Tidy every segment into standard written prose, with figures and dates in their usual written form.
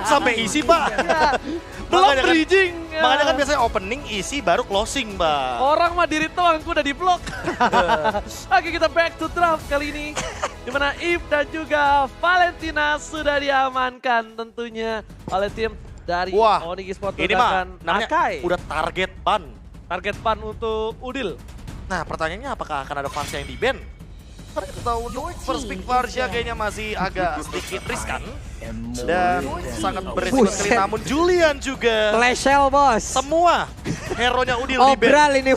sampai isi, Pak. Belum bridging. Makanya kan biasanya opening, isi, baru closing, Pak. Orang mah diri doang, gue udah di blok. Oke, kita back to draft kali ini. Dimana Eve dan juga Valentina sudah diamankan tentunya oleh tim dari Onyx Esports. Ini mah namanya Akai. udah target ban. Target ban untuk Udil. Nah pertanyaannya apakah akan ada Varsha yang di-ban? Karena kita tahu untuk first pick Varsha kayaknya masih agak sedikit riskan. Dan sangat berisiko sekali, namun Julian juga. Flashel bos. Semua hero-nya Udil di-ban. Obral ini.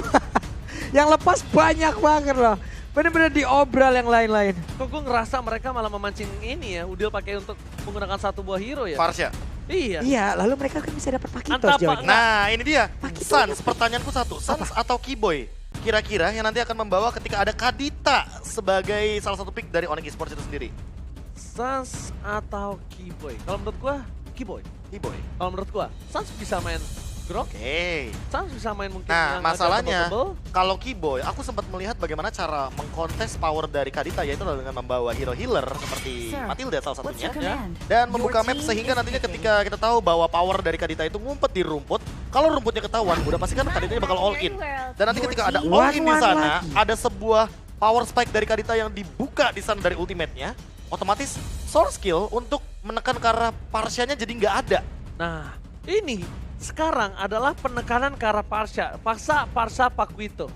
Yang lepas banyak banget loh. Bener-bener diobral yang lain-lain. Kok gue ngerasa mereka malah memancing ini ya, Udil pakai untuk menggunakan satu buah hero ya? Varsha. Iya. Iya, lalu mereka kan bisa dapat Pakitos Antapa, jauh ini. Nah ini dia, Pakitos. Sans, pertanyaanku satu, Sans atau Keyboy? Kira-kira yang nanti akan membawa ketika ada Kadita sebagai salah satu pick dari Onyx Esports itu sendiri? Sans atau Keyboy? Kalau menurut gue, Keyboy. Keyboy. Kalau menurut gue, Sans bisa main Grok. Oke. Sans bisa main mungkin Nah yang masalahnya, agak tebel-tebel. kalau Keyboy, aku sempat melihat bagaimana cara mengkontes power dari Kadita, yaitu adalah dengan membawa hero healer seperti Matilda salah satunya. Dan membuka map sehingga nantinya ketika kita tahu bahwa power dari Kadita itu ngumpet di rumput, kalau rumputnya ketahuan, udah pasti kan Kaditanya bakal all in. Dan nanti ketika ada all in di sana, ada sebuah power spike dari Kadita yang dibuka di sana dari ultimate-nya, otomatis source skill untuk menekan ke arah Varsha-nya jadi nggak ada. Nah, ini sekarang adalah penekanan ke arah Varsha. Varsha Paquito.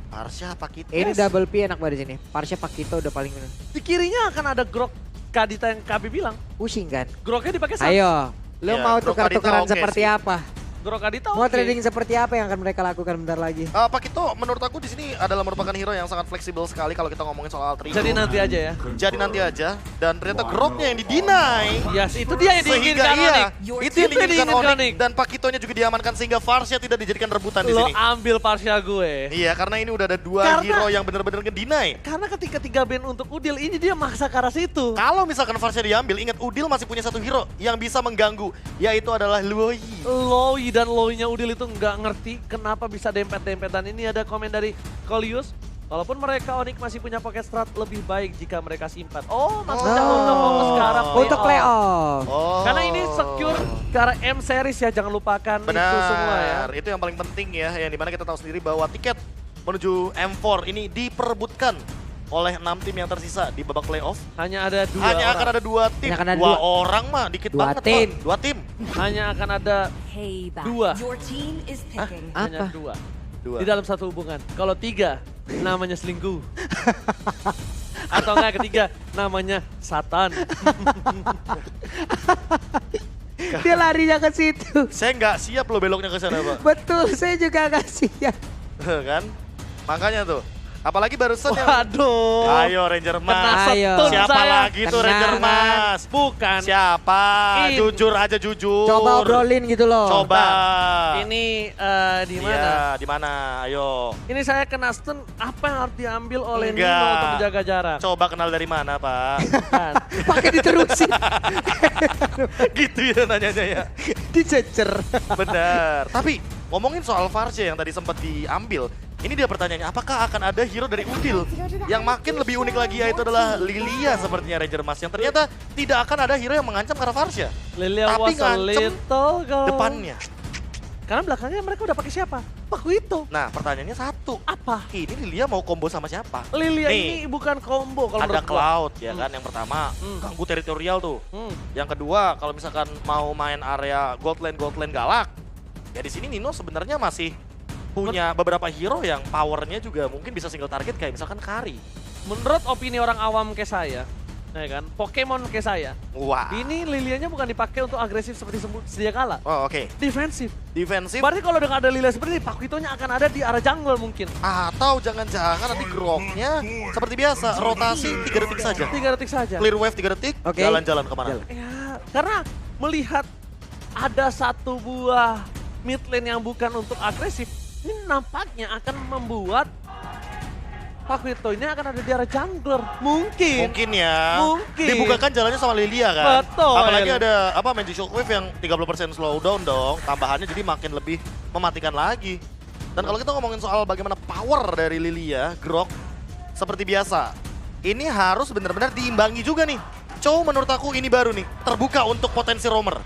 Varsha apa kita? Ini double P enak banget di sini. Parsha Pakito udah paling bener. Di kirinya akan ada Grok Kadita yang KB bilang. Pusing kan? Groknya dipakai Sans. Ayo, lo Ya, mau Grok tukar-tukaran Kadita oke seperti sih. apa? Grok Kadita Mau oke. trading seperti apa yang akan mereka lakukan bentar lagi? Pak Kito, menurut aku di sini adalah merupakan hero yang sangat fleksibel sekali kalau kita ngomongin soal trio. Jadi nanti aja ya. Jadi nanti aja, dan ternyata Groknya yang di-deny. Yes, itu dia yang Sehingga diinginkan iya, Onyx. itu yang Itu yang diinginkan diinginkan Onyx. Dan Pak Kitonya juga diamankan sehingga Varsha tidak dijadikan rebutan di Lo sini. ambil Varsha gue. Iya, karena ini udah ada dua Karena- hero yang benar-benar nge-deny. Karena ketika 3 band untuk Udil ini dia maksa ke arah situ. Kalau misalkan Varsha diambil, ingat Udil masih punya satu hero yang bisa mengganggu, yaitu adalah Luoyi. Loi dan Loi-nya Udil itu nggak ngerti kenapa bisa dempet-dempetan. Ini ada komen dari Kolius. Walaupun mereka Onyx masih punya pocket strat, lebih baik jika mereka simpan. Oh, maksudnya untuk fokus ke arah Untuk playoff. playoff. Oh. Karena ini secure ke arah M series ya, jangan lupakan Benar, itu semua ya. itu yang paling penting ya, yang dimana kita tahu sendiri bahwa tiket menuju M4 ini diperebutkan oleh 6 tim yang tersisa di babak playoff. Hanya ada dua Hanya orang. akan ada 2 tim, Hanya akan ada 2 dua. orang mah dikit Dua banget tim. Pak. 2 tim. Hanya akan ada dua. Your team is picking. Hanya Apa? dua. 2. Di dalam satu hubungan. Kalau 3, namanya selingkuh. Atau enggak ketiga, namanya Satan. Dia larinya ke situ. Saya nggak siap loh beloknya ke sana, Pak. Betul, saya juga kasihan. Kan? Makanya tuh. Apalagi barusan yang Waduh. ayo Ranger Kena Mas. Ayo. setun Siapa saya. lagi tuh Kena. Ranger Mas? Bukan. Siapa? In. Jujur aja jujur. Coba obrolin gitu loh. Coba. Ini di mana? Iya, di mana? Ayo. Ini saya kena stun, apa yang harus diambil oleh Enggak. Nino untuk menjaga jarak? Coba kenal dari mana, Pak? Kan. Pakai diterusin. Gitu ya nanyanya ya. Dicecer. Benar. Tapi ngomongin soal Varsha yang tadi sempat diambil, ini dia pertanyaannya, apakah akan ada hero dari Udil yang makin lebih unik lagi, yaitu adalah Lilia sepertinya Ranger Mas, yang ternyata tidak akan ada hero yang mengancam ke arah Varsha. Lilia Tapi was a ngancem little girl. Depannya. Karena belakangnya mereka udah pakai siapa? Paquito. Nah pertanyaannya satu, Apa? ini Lilia mau combo sama siapa? Lilia Nih, ini bukan combo kalau ada menurut gua. Cloud ya kan, yang pertama ganggu teritorial tuh. Yang kedua kalau misalkan mau main area gold lane galak, ya di sini Nino sebenarnya masih punya beberapa hero yang powernya juga mungkin bisa single target kayak misalkan Kari. Menurut opini orang awam kayak saya, ya kan, Pokemon kayak saya, Wah. ini Lilianya bukan dipakai untuk agresif seperti sedia kala. Oh oke. Defensif. Defensif Berarti kalau dengan ada Lilia seperti ini, Paquitonya akan ada di arah jungle mungkin. atau jangan-jangan nanti Groknya seperti biasa rotasi 3 detik saja. 3 detik saja. Clear wave 3 detik, Oke. jalan-jalan kemana? Jalan. Ya, karena melihat ada satu buah mid lane yang bukan untuk agresif, ini nampaknya akan membuat Paquito ini akan ada di arah jungler. Mungkin. Mungkin ya. Mungkin. Dibukakan jalannya sama Lilia kan. Betul. Apalagi ada apa Magic Shockwave yang 30% slowdown dong. Tambahannya jadi makin lebih mematikan lagi. Dan kalau kita ngomongin soal bagaimana power dari Lilia, Grok, seperti biasa, ini harus benar-benar diimbangi juga nih. Chow menurut aku ini baru nih, terbuka untuk potensi roamer.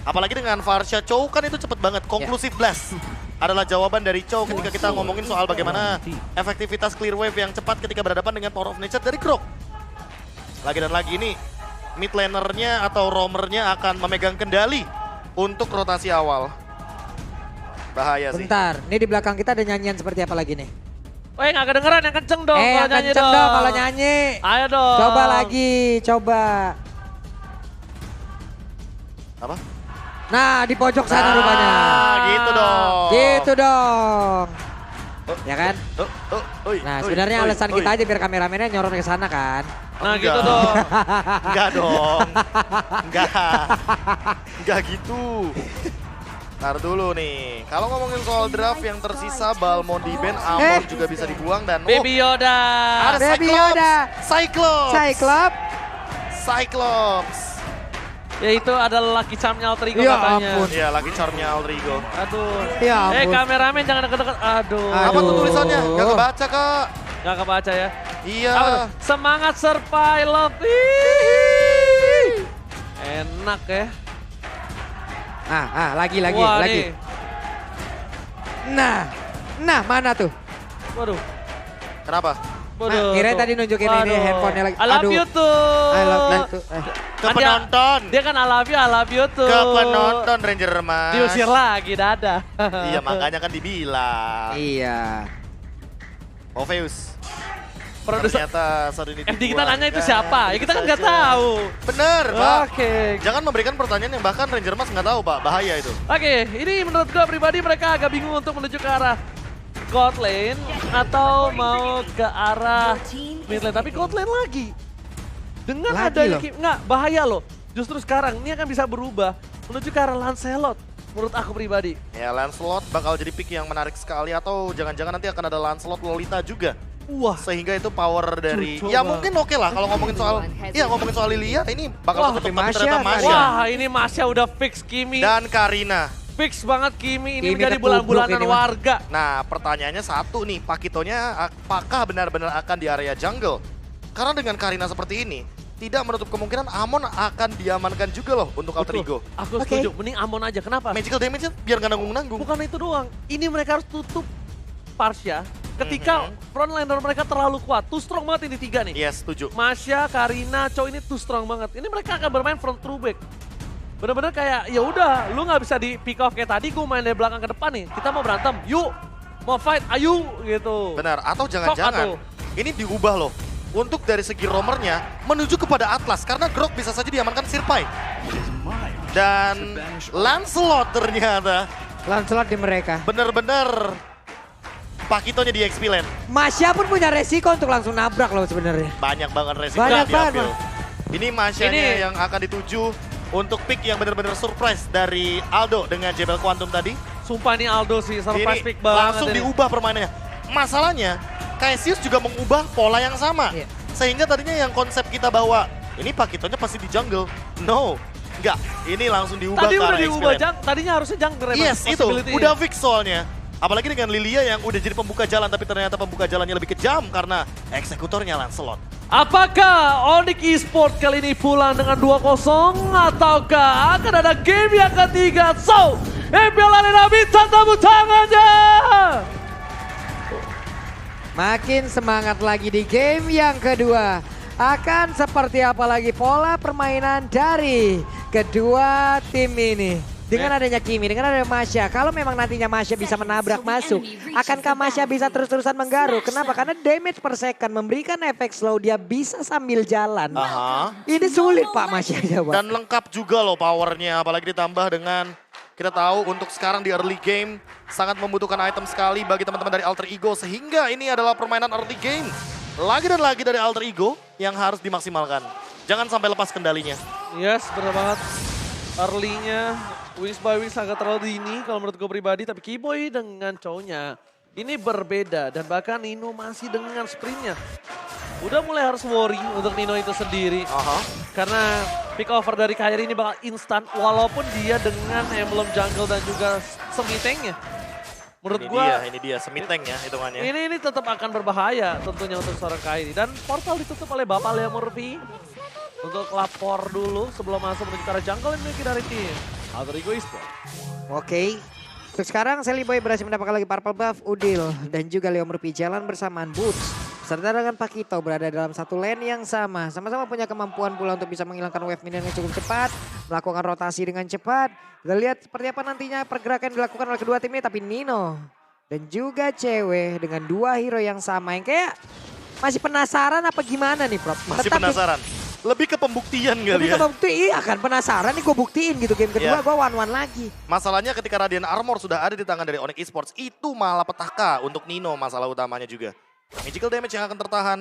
Apalagi dengan Varsha Chow kan itu cepet banget. Conclusive Blast adalah jawaban dari Chow ketika kita ngomongin soal bagaimana efektivitas clear wave yang cepat ketika berhadapan dengan Power of Nature dari Grok. Lagi dan lagi ini mid lanernya atau roamernya akan memegang kendali untuk rotasi awal. Bahaya sih. Bentar, ini di belakang kita ada nyanyian seperti apa lagi nih? Woi, nggak kedengeran, yang kenceng dong kalau Yang nyanyi kenceng dong. dong kalau nyanyi. Ayo dong. Coba lagi, coba. Apa? Nah, di pojok sana rupanya. Gitu dong. Gitu dong. Ya kan? Nah, sebenarnya alasan kita aja biar kameramennya nyorot ke sana kan. Nah, Enggak. gitu dong. Enggak dong. Enggak gitu. Ntar dulu nih, kalau ngomongin soal draft yang tersisa, Balmond di ban, Amon juga bisa dibuang dan Baby Yoda. ada Baby Cyclops. Yoda. Cyclops. Cyclops. Yaitu adalah Lucky Charm-nya Alter Ego Ya katanya. ampun. Iya, lagi charmnya Aldrigo. Aduh. Ya ampun. Kameramen jangan deket-deket. Aduh. Apa tuh Aduh. tulisannya? Gak kebaca, Kak. Gak kebaca ya. Iya. Apa tuh? Semangat Surpilot. Ih. Enak ya. Lagi. Wah, nih. Nah, mana tuh? Waduh. Kenapa? Waduh. Kirain tuh. tadi nunjukin ini Waduh. handphonenya lagi. I love Aduh. you tuh. I love you too. Ke Kan penonton. Dia kan I love you tuh. Ke penonton Ranger Mas. Diusir lagi, dadah. Iya, makanya kan dibilang. Iya. Oveus. Produser. Ternyata saat ini Ending kita dibuang. nanya itu Kan, siapa? Ya gitu kita kan nggak saja. tahu. Bener, Pak. Oke. Jangan memberikan pertanyaan yang bahkan Ranger Mas nggak tahu, Pak. Bahaya itu. Oke, ini menurut gue pribadi mereka agak bingung untuk menuju ke arah God lane atau mau ke arah mid lane. Tapi God lane lagi. Dengan Lagi adanya loh. nggak bahaya loh. Justru sekarang ini akan bisa berubah menuju ke arah Lancelot. Menurut aku pribadi. Ya, Lancelot bakal jadi pick yang menarik sekali atau jangan-jangan nanti akan ada Lancelot Lolita juga. Wah, Sehingga itu power dari Coba. ya mungkin oke lah kalau ngomongin soal ngomongin soal Lilia ini bakal Wah, tetap tapi tapi ternyata Masya. Masya wah ini Masya udah fix Kimi. dan Karina. Fix banget Kimi ini Kimi menjadi ketubruk bulan-bulanan ini, Mas. warga. Nah, pertanyaannya satu nih, Pakitonya apakah benar-benar akan di area jungle? Karena dengan Karina seperti ini, tidak menutup kemungkinan Amon akan diamankan juga loh untuk Alter Ego. Aku Oke. setuju, mending Amon aja. Kenapa? Magical damage-nya biar nggak nanggung-nanggung. Bukan itu doang. Ini mereka harus tutup Parsha ketika frontliner mereka terlalu kuat. Too strong banget ini tiga nih. Yes, setuju. Masya, Karina, Chow ini too strong banget. Ini mereka akan bermain front through back. Bener-bener kayak ya udah, lu nggak bisa di pick off kayak tadi. Gue main dari belakang ke depan nih. Kita mau berantem, yuk. Mau fight, ayo gitu. Benar, atau Sok jangan-jangan atuh. ini diubah loh. Untuk dari segi roamernya menuju kepada Atlas. Karena Grok bisa saja diamankan Sirpai. Dan Lancelot ternyata Lancelot di mereka. bener-bener Pakitonya di XP Lane. Masya pun punya resiko untuk langsung nabrak loh sebenarnya. Banyak banget resiko Banyak yang diambil. banget, Ini Masyanya Ini- yang akan dituju untuk pick yang benar-benar surprise dari Aldo dengan Jebel Quantum tadi. Sumpah nih Aldo sih, surprise Ini pick banget. langsung ini. diubah permainannya. Masalahnya, Cassius juga mengubah pola yang sama. Iya. Sehingga tadinya yang konsep kita bahwa ini Pakitonya pasti di jungle. No, enggak. Ini langsung diubah Tadi ke udah arah diubah, XP Lane. tadinya harusnya jungler emang Yes, itu possibility-nya. udah fix soalnya. Apalagi dengan Lilia yang udah jadi pembuka jalan, tapi ternyata pembuka jalannya lebih kejam karena eksekutornya Lancelot. Apakah Onyx Esports kali ini pulang dengan 2-0 ataukah akan ada game yang ketiga? So, MPL Arena Bintang tepuk tangannya. Makin semangat lagi di game yang kedua. Akan seperti apa lagi pola permainan dari kedua tim ini. Dengan adanya Kimi, dengan adanya Masya. Kalau memang nantinya Masya bisa menabrak masuk. Akankah Masya bisa terus-terusan menggaruk? Kenapa? Karena damage per second memberikan efek slow. Dia bisa sambil jalan. Aha. Ini sulit Pak Masya jawab. Dan lengkap juga loh powernya, apalagi ditambah dengan kita tahu untuk sekarang di early game sangat membutuhkan item sekali bagi teman-teman dari Alter Ego. Sehingga ini adalah permainan early game. Lagi dan lagi dari Alter Ego yang harus dimaksimalkan. Jangan sampai lepas kendalinya. Yes, bener banget. Early-nya Wings by Wings agak terlalu dini kalau menurut gue pribadi. Tapi Keyboy dengan Chow-nya ini berbeda. Dan bahkan Nino masih dengan sprintnya. Udah mulai harus worry untuk Nino itu sendiri. Aha. Karena pick over dari Kairi ini bakal instan. Walaupun dia dengan emblem jungle dan juga semi-tanknya. Menurut gua Ini dia semiteng ya hitungannya. ini tetap akan berbahaya tentunya untuk seorang Kairi. Dan portal ditutup oleh Bapak Lea Murphy. Untuk lapor dulu sebelum masuk menuju ke arah jungle yang dimiliki dari tim. Alter Ego Esports. Oke. Untuk sekarang Celiboy berhasil mendapatkan lagi purple buff, Udil dan juga Leo Murphy jalan bersamaan Boots. Serta dengan Pakito berada dalam satu lane yang sama. Sama-sama punya kemampuan pula untuk bisa menghilangkan wave minion yang cukup cepat. Melakukan rotasi dengan cepat. Kita lihat seperti apa nantinya pergerakan yang dilakukan oleh kedua tim ini. Tapi Nino dan juga Cewek dengan dua hero yang sama. Yang kayak masih penasaran apa gimana nih Prof? Masih penasaran. Lebih ke pembuktian kali Lebih ya. ke bukti, iya kan penasaran nih gue buktiin gitu. Game kedua gue 1-1 lagi. Masalahnya ketika Radiant Armor sudah ada di tangan dari Onyx Esports, itu malah petaka untuk Nino masalah utamanya juga. Magical damage yang akan tertahan,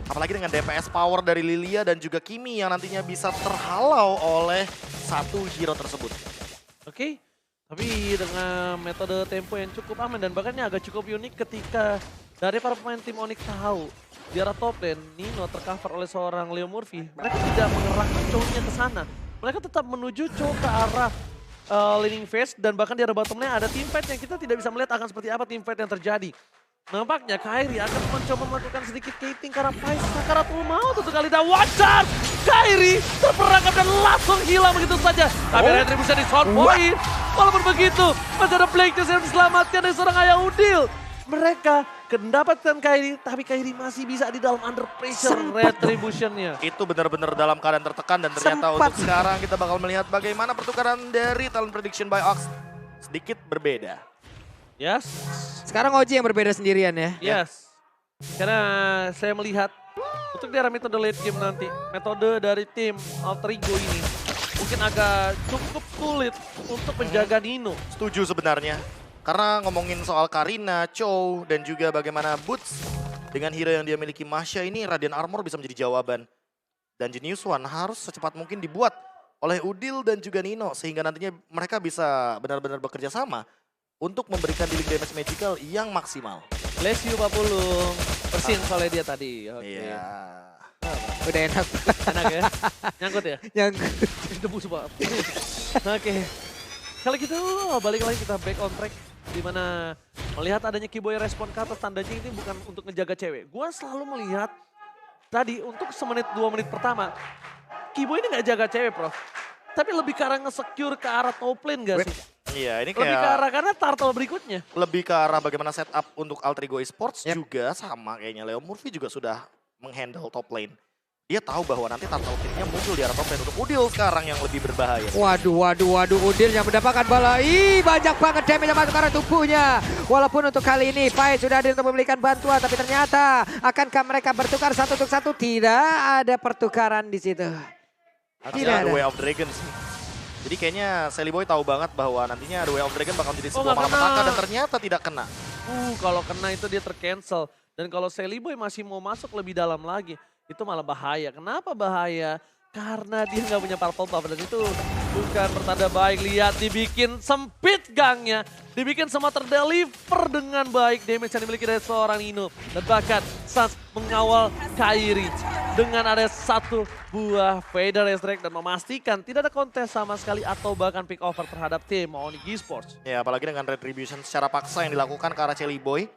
apalagi dengan DPS power dari Lilia dan juga Kimi yang nantinya bisa terhalau oleh satu hero tersebut. Oke, tapi dengan metode tempo yang cukup aman dan bahkan ini agak cukup unik ketika dari para pemain tim Onyx tahu di arah top lane Nino tercover oleh seorang Leo Murphy. Mereka tidak mengerahkan cowoknya ke sana. Mereka tetap menuju cowok ke arah laning phase dan bahkan di arah bottom lane ada team fight yang kita tidak bisa melihat akan seperti apa team fight yang terjadi. Nampaknya Kairi akan mencoba melakukan sedikit gating karena Paisa karena mau tuh kali dah wajar. Kairi terperangkap dan langsung hilang begitu saja. Tapi Retribution di short point. Walaupun begitu masih ada Blake yang diselamatkan dari seorang Ayah Udil. Mereka mendapatkan Kairi tapi Kairi masih bisa di dalam under pressure Retribution-nya. Itu benar-benar dalam keadaan tertekan dan ternyata untuk sekarang kita bakal melihat bagaimana pertukaran dari talent prediction by Ox sedikit berbeda. Yes. Sekarang Oji yang berbeda sendirian ya. Yes. Karena saya melihat untuk di arah metode late game nanti, metode dari tim Alter Ego ini mungkin agak cukup sulit untuk menjaga Nino. Setuju sebenarnya. Karena ngomongin soal Karina, Chow, dan juga bagaimana Boots dengan hero yang dia miliki Masha ini, Radiant Armor bisa menjadi jawaban. Dan Genius One harus secepat mungkin dibuat oleh Udil dan juga Nino sehingga nantinya mereka bisa benar-benar bekerja sama untuk memberikan dealing damage magical yang maksimal. Bless you Pak Pulung. Bersin soalnya dia tadi. Oke. Iya. Udah enak. Enak ya? Nyangkut ya? Nyangkut. Debu Pak. Oke. Kalau gitu balik lagi kita back on track. Dimana melihat adanya Kiboy respon ke atas tandanya ini bukan untuk ngejaga cewek. Gua selalu melihat tadi untuk semenit 2 menit pertama. Kiboy ini gak jaga cewek Prof. Tapi lebih ke arah nge-secure ke arah top lane gak sih? Iya, ini Lebih ke kayak arah karena turtle berikutnya. lebih ke arah bagaimana setup untuk Alter Ego Esports juga sama kayaknya. Leo Murphy juga sudah menghandle top lane. Dia tahu bahwa nanti turtle kit-nya muncul di arah top lane untuk Udil sekarang yang lebih berbahaya. Waduh, Udil yang mendapatkan bala. Ih, banyak banget damage yang masuk ke arah tubuhnya. Walaupun untuk kali ini Pai sudah hadir untuk memberikan bantuan, tapi ternyata akankah mereka bertukar satu untuk satu? Tidak ada pertukaran di situ. Tidak ada Way of Dragon sih. Jadi kayaknya Celiboy tahu banget bahwa nantinya The Way of Dragon bakal jadi sebuah malapetaka dan ternyata tidak kena. Kalau kena itu dia tercancel. Dan kalau Celiboy masih mau masuk lebih dalam lagi, itu malah bahaya. Kenapa bahaya? Karena dia nggak punya purple buff dan itu bukan pertanda baik. Lihat dibikin sempit gangnya, dibikin semua terdeliver dengan baik damage yang dimiliki dari seorang Nino. Dan bahkan Sans mengawal Kairi dengan ada satu buah Vader Strike dan memastikan tidak ada kontes sama sekali atau bahkan pick over terhadap tim Onyx Esports. Ya apalagi dengan retribution secara paksa yang dilakukan ke arah Celiboy.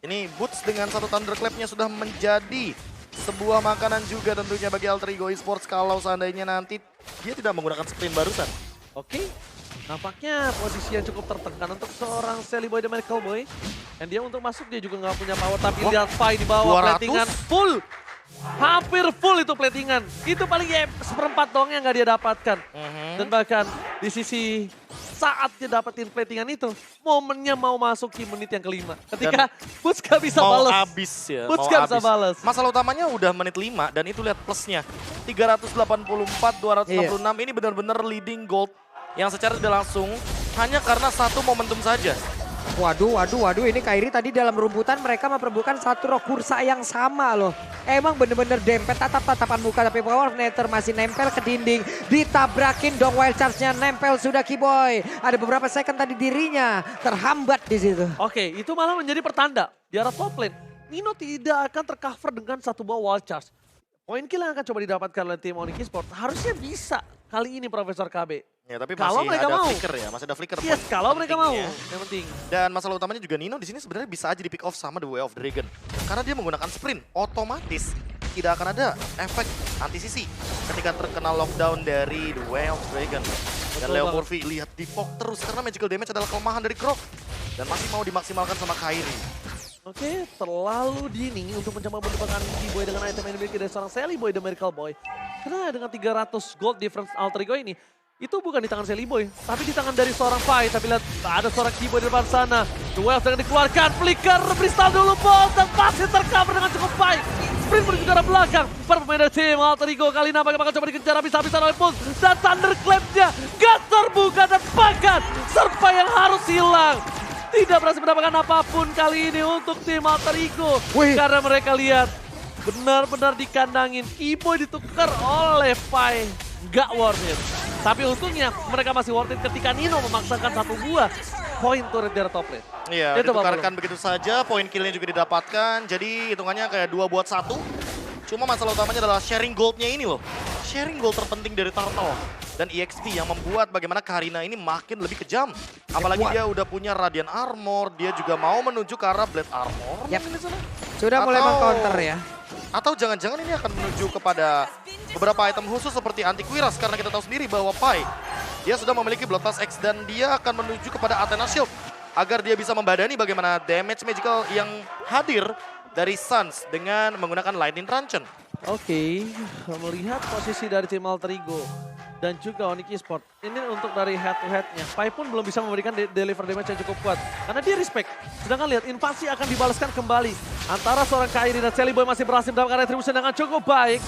Ini Boots dengan satu Thunderclap-nya sudah menjadi sebuah makanan juga tentunya bagi Alter Ego Esports kalau seandainya nanti dia tidak menggunakan sprint barusan. Oke, nampaknya posisi yang cukup tertekan untuk seorang Celiboy dan Michael Boy. Dan dia untuk masuk dia juga nggak punya power tapi lihat Pai di bawah 200? platingan full. Hampir full itu platingan. Itu paling ya seperempat doang yang nggak dia dapatkan. Dan bahkan di sisi saat dia dapetin platingan itu, momennya mau masuk di menit yang kelima. Ketika Boots gak bisa balas. Mau habis ya. Boots gak bisa balas. Masalah utamanya udah menit 5 dan itu lihat plusnya. 384, 266 ini benar-benar leading gold yang secara tidak langsung hanya karena satu momentum saja. Waduh, ini Kairi tadi dalam rumputan mereka memperebutkan satu roh kursa yang sama loh. Emang bener-bener dempet tatap-tatapan muka tapi Power Nether masih nempel ke dinding. Ditabrakin dong Wild Charge-nya nempel sudah Kiboy. Ada beberapa second tadi dirinya terhambat di situ. Oke, itu malah menjadi pertanda di arah top lane. Nino tidak akan tercover dengan satu buah Wild Charge. Poin kill yang akan coba didapatkan oleh tim Onyx Esports harusnya bisa kali ini Profesor KB. Ya, tapi kalau masih mereka ada mau. flicker ya, masih ada flicker. Yes, kalau mereka mau, yang penting. Dan masalah utamanya juga Nino di sini sebenarnya bisa aja di pick off sama The Way of Dragon. Karena dia menggunakan sprint, otomatis tidak akan ada efek anti-sisi ketika terkena lockdown dari The Way of Dragon. Dan Leo Murphy lihat di-poke terus karena magical damage adalah kelemahan dari Grok. Dan masih mau dimaksimalkan sama Kairi. Oke, terlalu dini untuk mencoba mendapatkan Keyboy dengan item yang dimiliki dari seorang Sally Boy, The Miracle Boy. Karena dengan 300 gold difference Alter Ego ini, itu bukan di tangan Sally Boy, tapi di tangan dari seorang Pai. Tapi lihat, ada seorang Keyboy di depan sana. The Wave dengan dikeluarkan, flicker, Bristol dulu, bolt, dan pasti tercover dengan cukup baik. Sprint menuju ke arah belakang, para pemain dari tim Alter Ego kali ini nampaknya coba dikejar habis-habisan oleh Pulse. Dan Thunderclap-nya gak terbuka dan bahkan Serpa yang harus hilang. Tidak berhasil mendapatkan apapun kali ini untuk tim Alter Ego. Karena mereka lihat benar-benar dikandangin. Keyboy ditukar oleh Pai. Gak worth it. Tapi untungnya mereka masih worth it ketika Nino memaksakan satu buah poin turret dari top lane. Iya, ditukarkan begitu saja. Poin killnya juga didapatkan. Jadi hitungannya kayak 2-1. Cuma masalah utamanya adalah sharing goldnya ini loh. Sharing gold terpenting dari Turtle. Dan EXP yang membuat bagaimana Karina ini makin lebih kejam. Apalagi dia udah punya Radiant Armor, dia juga mau menuju ke arah Blade Armor. Yep. Sudah mulai meng-counter ya. Atau jangan-jangan ini akan menuju kepada beberapa item khusus seperti Antiquiras. Karena kita tahu sendiri bahwa Pai, dia sudah memiliki Bloodlust X dan dia akan menuju kepada Athena Shield. Agar dia bisa membadani bagaimana damage magical yang hadir dari Suns dengan menggunakan Lightning Truncheon. Oke, melihat posisi dari tim Alter Ego dan juga Onyx Esports. Ini untuk dari head to headnya. Pai pun belum bisa memberikan deliver damage yang cukup kuat. Karena dia respect. Sedangkan lihat invasi akan dibalaskan kembali. Antara seorang Kairi dan Sally Boy masih berhasil mendapatkan retribution dengan cukup baik.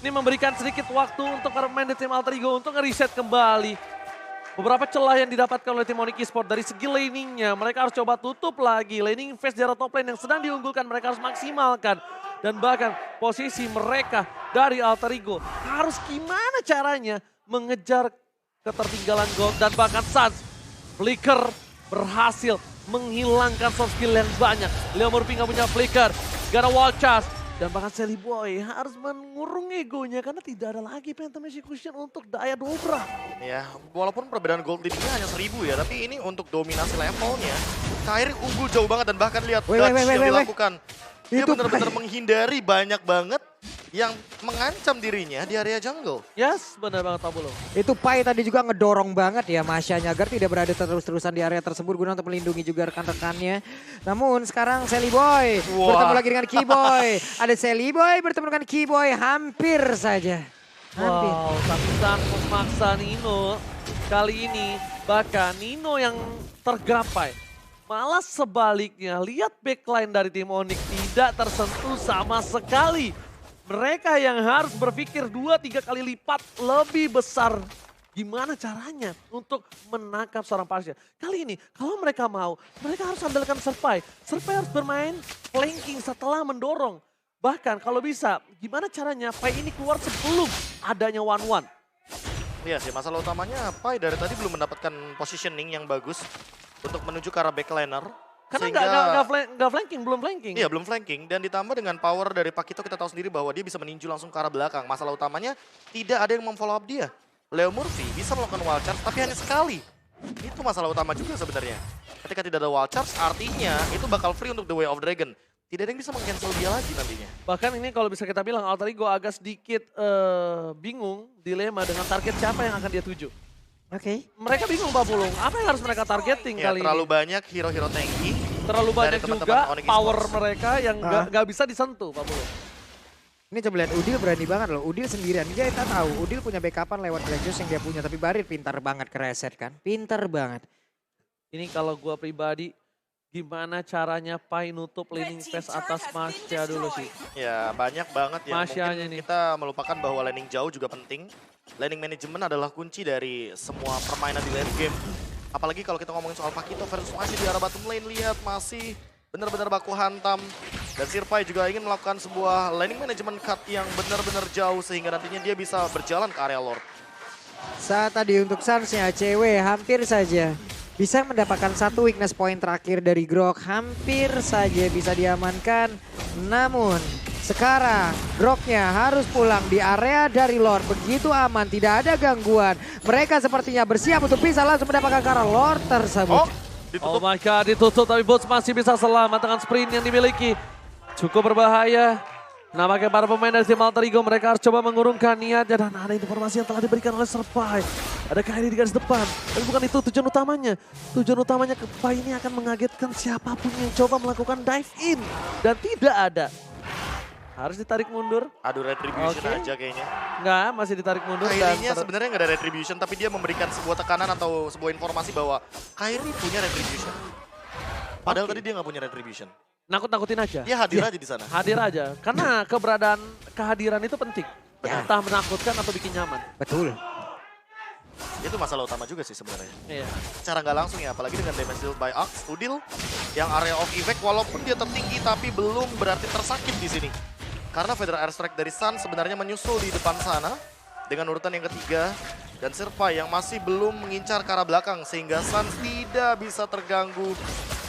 Ini memberikan sedikit waktu untuk para pemain di tim Alter Ego untuk nge-reset kembali. Beberapa celah yang didapatkan oleh tim Onyx Esports dari segi laningnya. Mereka harus coba tutup lagi. Laning phase di arah top lane yang sedang diunggulkan. Mereka harus maksimalkan. Dan bahkan posisi mereka dari Alter Ego harus gimana caranya mengejar ketertinggalan gold. Dan bahkan Suns, Flicker berhasil menghilangkan soft skill yang banyak. Leo Murphy nggak punya Flicker, gak ada wall charge. Dan bahkan Sally Boy harus mengurung egonya karena tidak ada lagi Phantom Execution untuk daya dobrak. Ya, walaupun perbedaan gold leadingnya hanya 1000 ya, tapi ini untuk dominasi levelnya. Kairi unggul jauh banget dan bahkan lihat dodge yang dilakukan. Dia benar-benar menghindari banyak banget yang mengancam dirinya di area jungle. Yes, benar banget Pak Bulu. Itu Pai tadi juga ngedorong banget ya Masyanya agar tidak berada terus-terusan di area tersebut guna untuk melindungi juga rekan-rekannya. Namun sekarang Sally Boy bertemu lagi dengan Keyboy. Ada Sally Boy bertemu dengan Keyboy hampir saja. Hampir. Wow, tapi Suns memaksa Nino kali ini. Bahkan Nino yang tergapai. Malah sebaliknya, lihat backline dari tim Onyx tidak tersentuh sama sekali. Mereka yang harus berpikir 2-3 kali lipat lebih besar. Gimana caranya untuk menangkap seorang Pasha. Kali ini, kalau mereka mau, mereka harus andalkan Serpai. Serpai harus bermain flanking setelah mendorong. Bahkan kalau bisa, gimana caranya Pai ini keluar sebelum adanya 1-1. Iya sih, masalah utamanya Pai dari tadi belum mendapatkan positioning yang bagus untuk menuju ke arah backliner. Karena nggak flanking, belum flanking. Iya, belum flanking. Dan ditambah dengan power dari Pakito kita tahu sendiri bahwa dia bisa meninju langsung ke arah belakang. Masalah utamanya tidak ada yang memfollow up dia. Leo Murphy bisa melakukan wall charge tapi hanya sekali. Itu masalah utama juga sebenarnya. Ketika tidak ada wall charge artinya itu bakal free untuk The Way of Dragon. Tidak ada yang bisa meng-cancel dia lagi nantinya. Bahkan ini kalau bisa kita bilang Alter Ego agak sedikit bingung, dilema dengan target siapa yang akan dia tuju. Oke. Mereka bingung Pak Pulung, apa yang harus mereka targeting Ya, kali terlalu ini? banyak hero-hero tanky. Terlalu banyak juga Onyx power Esports. mereka yang nggak bisa disentuh Pak Pulung. Ini coba lihat Udil berani banget loh. Udil sendirian. Dia kita tahu Udil punya backupan lewat Black Juice yang dia punya. Tapi Barir pintar banget ke reset kan. Pintar banget. Ini kalau gua pribadi, gimana caranya Pai nutup laning phase atas Masya dulu sih. Ya banyak banget ya. Masyanya Mungkin nih. kita melupakan bahwa laning jauh juga penting. Laning management adalah kunci dari semua permainan di late game. Apalagi kalau kita ngomongin soal Pakito versus Masih di arah bottom lane. Lihat masih benar-benar baku hantam. Dan Sirpai juga ingin melakukan sebuah laning management cut yang benar-benar jauh. Sehingga nantinya dia bisa berjalan ke area Lord. Saat tadi untuk Suns-nya CW hampir saja bisa mendapatkan satu weakness point terakhir dari Grok. Hampir saja bisa diamankan. Namun sekarang Groknya harus pulang di area dari Lord. Begitu aman, tidak ada gangguan. Mereka sepertinya bersiap untuk bisa langsung mendapatkan ke arah Lord tersebut. Oh my god, ditutup tapi Boots masih bisa selamat dengan sprint yang dimiliki. Cukup berbahaya. Nampaknya para pemain dari tim Alter Ego mereka harus coba mengurungkan niatnya dan ada informasi yang telah diberikan oleh Serpai. Ada Kairi di garis depan. Tapi bukan itu tujuan utamanya. Tujuan utamanya Kepa ini akan mengagetkan siapapun yang coba melakukan dive in. Dan tidak ada. Harus ditarik mundur. Aduh, retribution aja kayaknya. Enggak, masih ditarik mundur. Kairinya sebenarnya nggak ada retribution, tapi dia memberikan sebuah tekanan atau sebuah informasi bahwa Kairi punya retribution. Padahal tadi dia nggak punya retribution. Nakut-nakutin aja. Dia hadir aja di sana. Hadir aja. Karena kehadiran itu penting. Ya. Entah menakutkan atau bikin nyaman. Betul. Itu masalah utama juga sih sebenarnya. Iya. Cara nggak langsung ya, apalagi dengan damage dealt by Axe, Udil yang area of effect walaupun dia tertinggi tapi belum berarti tersakit di sini. Karena Federal Airstrike dari Sun sebenarnya menyusul di depan sana dengan urutan yang ketiga. Dan Serpai yang masih belum mengincar ke arah belakang sehingga Sun tidak bisa terganggu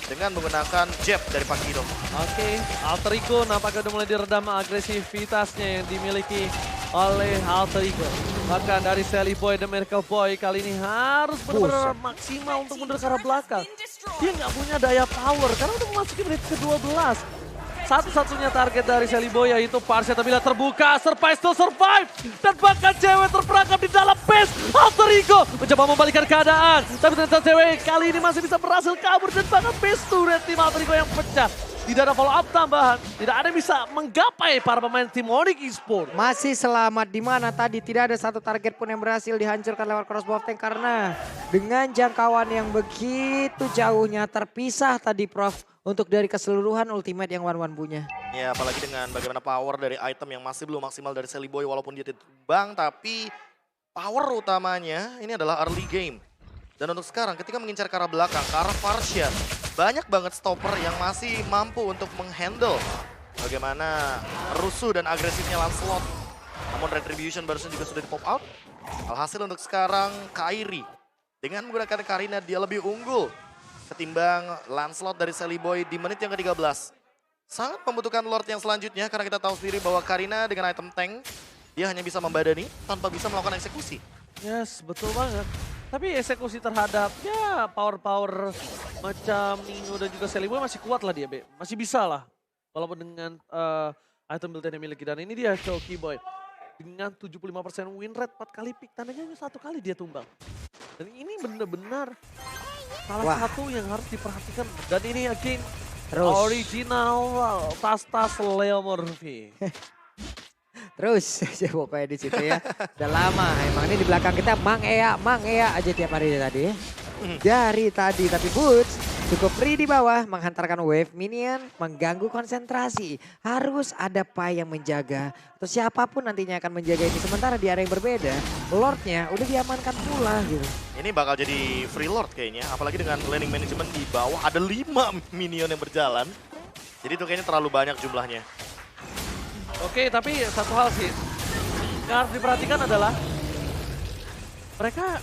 dengan menggunakan jab dari Pakiro. Oke, Alter Ego nampaknya udah mulai diredam agresivitasnya yang dimiliki oleh Alter Ego. Bahkan dari Sally Boy dan Miracle Boy kali ini harus benar-benar maksimal untuk mundur ke arah belakang. Dia nggak punya daya power karena udah memasuki menit ke-12. Satu-satunya target dari Sally Boy yaitu Parsha, tapi terbuka, Serpai still survive. Dan bahkan cewek terperangkap di dalam base. Alter Ego mencoba membalikkan keadaan. Tapi ternyata cewek kali ini masih bisa berhasil kabur dan bahkan base turret tim Alter Ego yang pecah. Tidak ada follow up tambahan, tidak ada yang bisa menggapai para pemain tim Onyx Esports. Masih selamat di mana tadi tidak ada satu target pun yang berhasil dihancurkan lewat crossbow tank karena dengan jangkauan yang begitu jauhnya terpisah tadi Prof untuk dari keseluruhan ultimate yang Wan punya. Ya apalagi dengan bagaimana power dari item yang masih belum maksimal dari Sally Boy walaupun dia tumbang tapi power utamanya ini adalah early game. Dan untuk sekarang ketika mengincar ke arah belakang, ke arah Parsha, banyak banget stopper yang masih mampu untuk menghandle bagaimana rusuh dan agresifnya Lancelot. Namun Retribution barusan juga sudah di pop out. Alhasil untuk sekarang Kairi dengan menggunakan Karina dia lebih unggul ketimbang Lancelot dari Sally Boy di menit yang ke-13. Sangat membutuhkan Lord yang selanjutnya karena kita tahu sendiri bahwa Karina dengan item tank dia hanya bisa membadani tanpa bisa melakukan eksekusi. Yes, betul banget. Tapi eksekusi terhadap ya power-power macam Nino dan juga Sally Boy masih kuat lah dia, Be. Masih bisa lah. Walaupun dengan item build yang dimiliki. Dan ini dia Choki Boy. Dengan 75% win rate 4 kali pick. Tandanya hanya 1 kali dia tumbang. Dan ini benar-benar salah satu yang harus diperhatikan. Dan ini again original tas-tas Leo Murphy. Terus pokoknya di situ ya. Udah lama emang ini di belakang kita Mang Ea aja tiap hari tadi. Dari tadi tapi Boots cukup free di bawah menghantarkan wave minion mengganggu konsentrasi. Harus ada Pai yang menjaga atau siapapun nantinya akan menjaga ini. Sementara di area yang berbeda Lordnya udah diamankan pula gitu. Ini bakal jadi free Lord kayaknya apalagi dengan laning management di bawah ada 5 minion yang berjalan. Jadi itu kayaknya terlalu banyak jumlahnya. Oke, tapi satu hal sih yang harus diperhatikan adalah mereka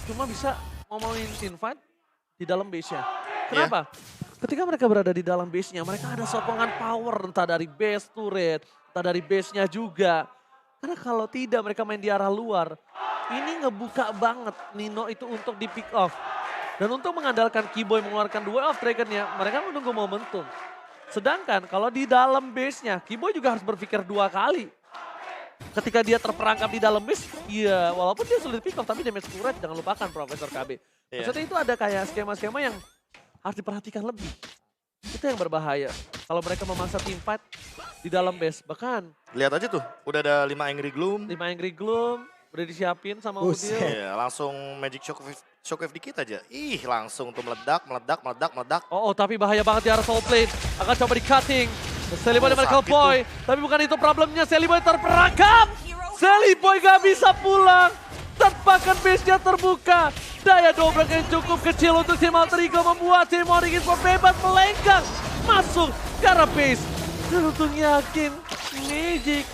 cuma bisa ngomongin teamfight di dalam base-nya. Kenapa? Ketika mereka berada di dalam base-nya, mereka ada sokongan power entah dari base turret, entah dari base-nya juga. Karena kalau tidak mereka main di arah luar, ini ngebuka banget Nino itu untuk di pick off. Dan untuk mengandalkan Keyboy mengeluarkan Way of Dragon-nya, mereka menunggu momentum. Sedangkan kalau di dalam base-nya, Keyboy juga harus berpikir 2 kali. Ketika dia terperangkap di dalam base, iya walaupun dia sulit pick off, tapi damage turret jangan lupakan Profesor KB. Maksudnya itu ada kayak skema-skema yang harus diperhatikan lebih. Itu yang berbahaya. Kalau mereka memaksa teamfight di dalam base, bahkan. Lihat aja tuh, udah ada 5 Angry Gloom. 5 Angry Gloom, udah disiapin sama Udil. Iya, langsung Magic Shockwave dikit aja. Ih, langsung tuh meledak. Oh, tapi bahaya banget di arah soul plate. Akan coba di cutting. Sally Boy dan Miracle Boy. Tapi bukan itu problemnya, Sally Boy terperangkap. Sally Boy gak bisa pulang. Bahkan base-nya terbuka. Daya dobrak yang cukup kecil untuk tim Alter Ego membuat tim Onyx Esports bebas melenggang. Masuk ke arah base. Dan untuk yakin Magic,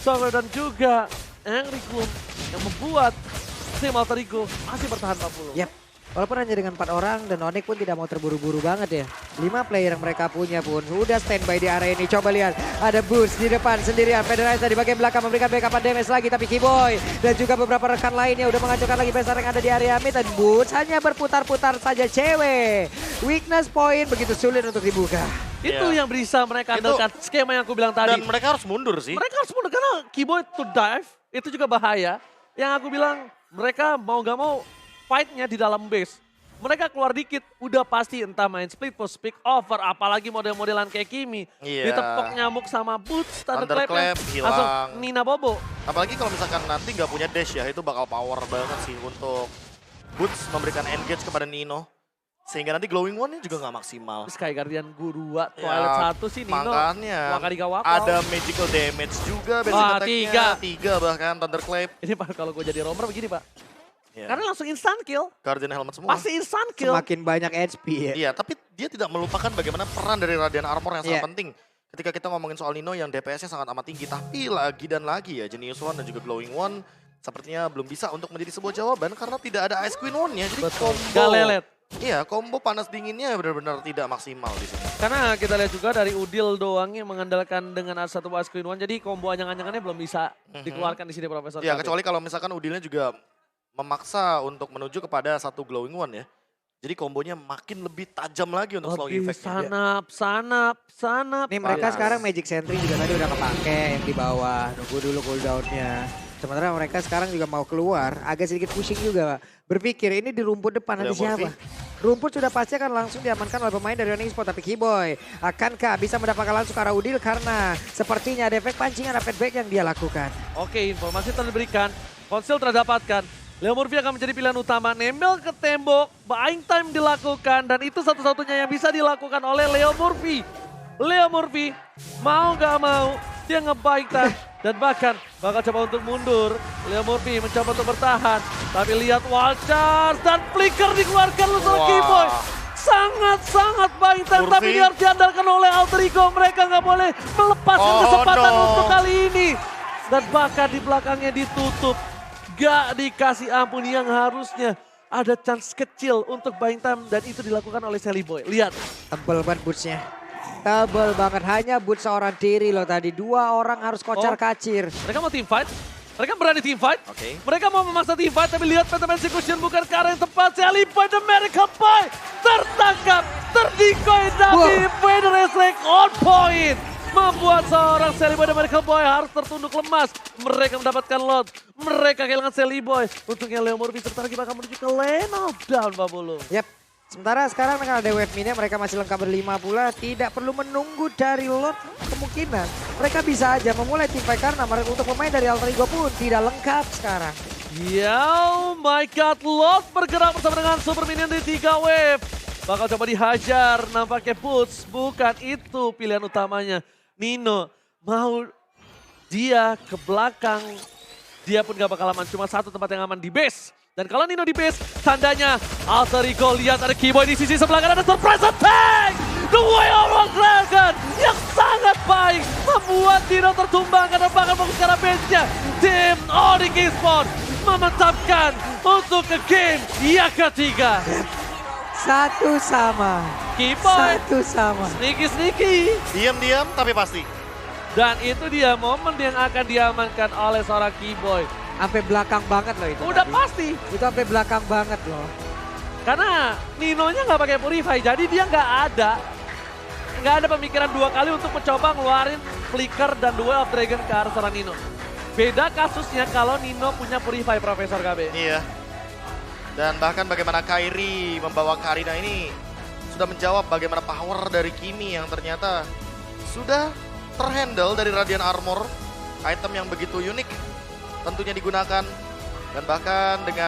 Solar dan juga Angry Gloom yang membuat tim Alter Ego masih bertahan 40. Yap. Walaupun hanya dengan 4 orang dan Onyx pun tidak mau terburu-buru banget ya. 5 player yang mereka punya pun udah standby di area ini. Coba lihat ada Boots di depan sendirian. Federalizer di bagian belakang memberikan backup damage lagi. Tapi Keyboy dan juga beberapa rekan lainnya udah menghancurkan lagi besar yang ada di area mid. Dan Boots hanya berputar-putar saja cewek. Weakness point begitu sulit untuk dibuka. Itu yang bisa mereka andalkan, skema yang aku bilang tadi. Dan mereka harus mundur sih. Mereka harus mundur karena Keyboy to dive itu juga bahaya. Yang aku bilang mereka mau gak mau fight-nya di dalam base. Mereka keluar dikit, udah pasti entah main split post, pick over, apalagi model-modelan kayak Kimi. Ditepok nyamuk sama Boots, Thunderclap langsung Nina Bobo. Apalagi kalau misalkan nanti nggak punya dash ya, itu bakal power banget sih untuk Boots memberikan engage kepada Nino. Sehingga nanti Glowing One-nya juga nggak maksimal. Sky Guardian Gurua, Twilight 1 sih Nino. Makanya ada magical damage juga basic attack-nya. 3 bahkan Thunderclap. Ini Pak, kalau gue jadi roamer begini Pak. Karena langsung instant kill. Guardian helmet semua. Pasti instant kill. Semakin banyak HP ya. Iya, tapi dia tidak melupakan bagaimana peran dari Radiant Armor yang sangat penting. Ketika kita ngomongin soal Nino yang DPS-nya sangat amat tinggi. Tapi lagi dan lagi ya, Genius One dan juga Glowing One sepertinya belum bisa untuk menjadi sebuah jawaban karena tidak ada Ice Queen One-nya. Jadi combo. Gak lelet. Iya, combo panas dinginnya benar-benar tidak maksimal di sini. Karena kita lihat juga dari Udil doang yang mengandalkan dengan satu Ice Queen One. Jadi combo anyang-anyangannya belum bisa dikeluarkan di sini Profesor. Iya, kecuali kalau misalkan Udilnya juga memaksa untuk menuju kepada satu Glowing One ya. Jadi kombonya makin lebih tajam lagi untuk slow effect-nya. Sanap. Nih mereka sekarang Magic Sentry juga tadi udah kepake yang di bawah. Nunggu dulu cooldown-nya. Sementara mereka sekarang juga mau keluar, agak sedikit pushing juga. Berpikir ini di rumput depan nanti siapa? Rumput sudah pasti akan langsung diamankan oleh pemain dari Onyx Sport. Tapi Keyboy akankah bisa mendapatkan langsung ke arah Udil karena sepertinya ada efek pancingan rapid back yang dia lakukan. Oke, informasi telah diberikan, Konsil telah dapatkan. Leo Murphy akan menjadi pilihan utama, nembel ke tembok, buying time dilakukan, dan itu satu-satunya yang bisa dilakukan oleh Leo Murphy. Leo Murphy mau gak mau, dia nge-buying time, dan bahkan bakal coba untuk mundur. Leo Murphy mencoba untuk bertahan, tapi lihat wall charge, dan flicker dikeluarkan oleh Keyboy. Sangat-sangat buying time, tapi dia harus diandalkan oleh Alter Ego. Mereka gak boleh melepaskan kesempatan untuk kali ini. Dan bahkan di belakangnya ditutup. Gak dikasih ampun yang harusnya ada chance kecil untuk buying time dan itu dilakukan oleh Sally Boy. Lihat. Tebel banget bootsnya. Tebel banget, hanya boots seorang diri loh tadi. 2 orang harus kocar kacir. Mereka mau team fight. Mereka berani team fight. Mereka mau memaksa team fight tapi lihat Phantom Execution bukan ke arah yang tepat. Sally Boy, the Miracle Boy tertangkap, terdikoy dari Vader Resurrect on point. Membuat seorang Sally Boy dan Miracle Boy harus tertunduk lemas. Mereka mendapatkan lot. Mereka kehilangan Sally Boy. Untungnya Leo Murphy sebentar lagi bakal menuju ke lane of down, Pak Bulu. Yap. Sementara sekarang dengan ada wave mini mereka masih lengkap berlima pula. Tidak perlu menunggu dari lot kemungkinan. Mereka bisa aja memulai tim fight karena untuk pemain dari Alter Ego pun tidak lengkap sekarang. Oh my god, Lot bergerak bersama dengan Super Minion di 3 wave. Bakal coba dihajar, nampaknya Boots. Bukan itu pilihan utamanya. Nino mau dia ke belakang, dia pun gak bakal aman. Cuma satu tempat yang aman di base. Dan kalau Nino di base, tandanya Alter Ego lihat ada Keyboy di sisi sebelah kanan. Ada surprise attack! The Way of Dragon yang sangat baik. Membuat Nino tertumbangkan dan bahkan fokus ke arah bench-nya. Tim Onyx Esports mementapkan untuk ke game yang ketiga. Satu sama. Keyboy. Satu sama. Sneaky. Diam-diam tapi pasti. Dan itu dia momen yang akan diamankan oleh seorang Keyboy. Sampai belakang banget loh itu. Udah tadi. pasti. Itu sampai belakang banget loh. Karena Ninonya nggak pakai Purify, jadi dia nggak ada pemikiran 2 kali untuk mencoba ngeluarin Flicker dan Duel of Dragon ke arah seorang Nino. Beda kasusnya kalau Nino punya Purify, Profesor KB. Iya. Dan bahkan bagaimana Kairi membawa Karina ini sudah menjawab bagaimana power dari Kimi yang ternyata sudah terhandle dari Radiant Armor. Item yang begitu unik tentunya digunakan. Dan bahkan dengan